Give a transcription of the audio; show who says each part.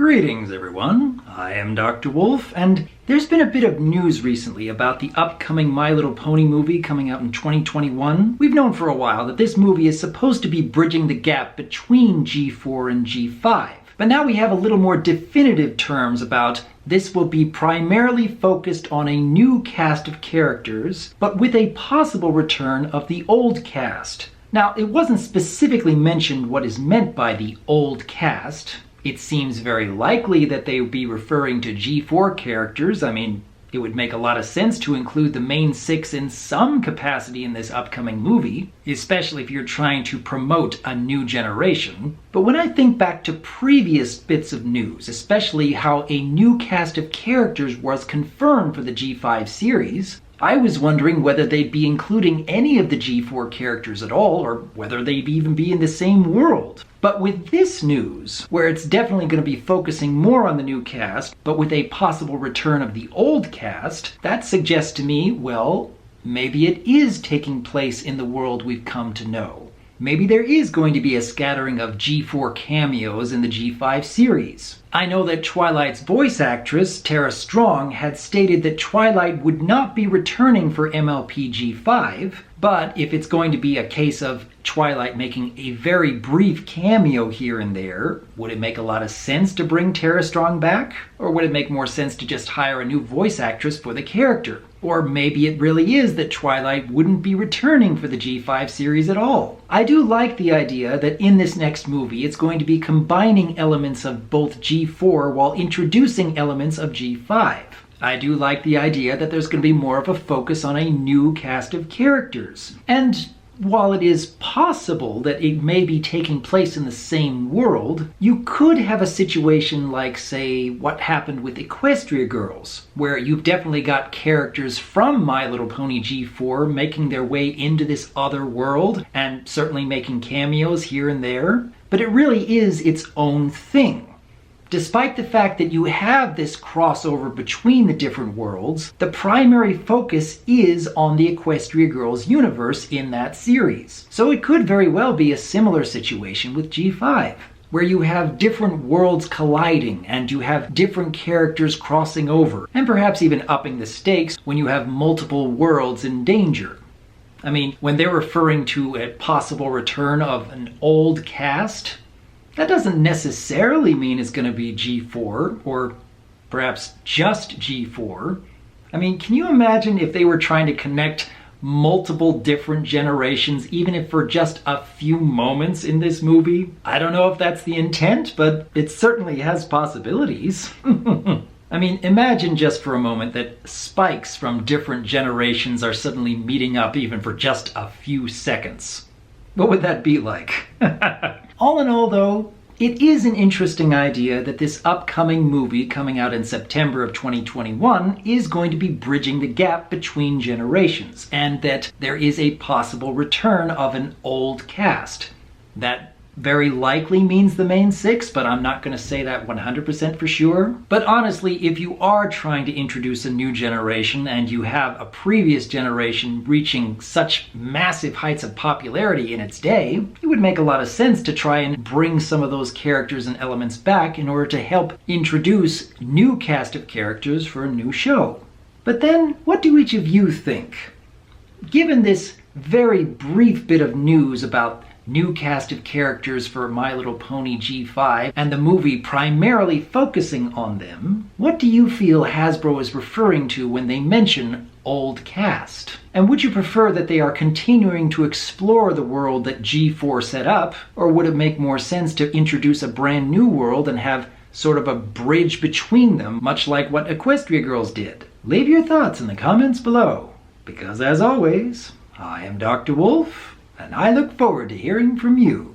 Speaker 1: Greetings everyone, I am Dr. Wolf, and there's been a bit of news recently about the upcoming My Little Pony movie coming out in 2021. We've known for a while that this movie is supposed to be bridging the gap between G4 and G5, but now we have a little more definitive terms about this will be primarily focused on a new cast of characters, but with a possible return of the old cast. Now, it wasn't specifically mentioned what is meant by the old cast. It seems very likely that they would be referring to G4 characters. I mean, it would make a lot of sense to include the main six in some capacity in this upcoming movie, especially if you're trying to promote a new generation. But when I think back to previous bits of news, especially how a new cast of characters was confirmed for the G5 series, I was wondering whether they'd be including any of the G4 characters at all, or whether they'd even be in the same world. But with this news, where it's definitely going to be focusing more on the new cast, but with a possible return of the old cast, that suggests to me, well, maybe it is taking place in the world we've come to know. Maybe there is going to be a scattering of G4 cameos in the G5 series. I know that Twilight's voice actress, Tara Strong, had stated that Twilight would not be returning for MLP G5, but if it's going to be a case of Twilight making a very brief cameo here and there, would it make a lot of sense to bring Tara Strong back? Or would it make more sense to just hire a new voice actress for the character? Or maybe it really is that Twilight wouldn't be returning for the G5 series at all. I do like the idea that in this next movie it's going to be combining elements of both G4 while introducing elements of G5. I do like the idea that there's going to be more of a focus on a new cast of characters. And while it is possible that it may be taking place in the same world, you could have a situation like, say, what happened with Equestria Girls, where you've definitely got characters from My Little Pony G4 making their way into this other world, and certainly making cameos here and there, but it really is its own thing. Despite the fact that you have this crossover between the different worlds, the primary focus is on the Equestria Girls universe in that series. So it could very well be a similar situation with G5, where you have different worlds colliding and you have different characters crossing over, and perhaps even upping the stakes when you have multiple worlds in danger. I mean, when they're referring to a possible return of an old cast, that doesn't necessarily mean it's going to be G4, or perhaps just G4. I mean, can you imagine if they were trying to connect multiple different generations, even if for just a few moments in this movie? I don't know if that's the intent, but it certainly has possibilities. I mean, imagine just for a moment that spikes from different generations are suddenly meeting up even for just a few seconds. What would that be like? All in all, though, it is an interesting idea that this upcoming movie coming out in September of 2021 is going to be bridging the gap between generations, and that there is a possible return of an old cast. That very likely means the main six, but I'm not going to say that 100% for sure. But honestly, if you are trying to introduce a new generation and you have a previous generation reaching such massive heights of popularity in its day, it would make a lot of sense to try and bring some of those characters and elements back in order to help introduce new cast of characters for a new show. But then, what do each of you think? Given this very brief bit of news about new cast of characters for My Little Pony G5 and the movie primarily focusing on them, what do you feel Hasbro is referring to when they mention old cast? And would you prefer that they are continuing to explore the world that G4 set up, or would it make more sense to introduce a brand new world and have sort of a bridge between them, much like what Equestria Girls did? Leave your thoughts in the comments below, because as always, I am Dr. Wolf, and I look forward to hearing from you.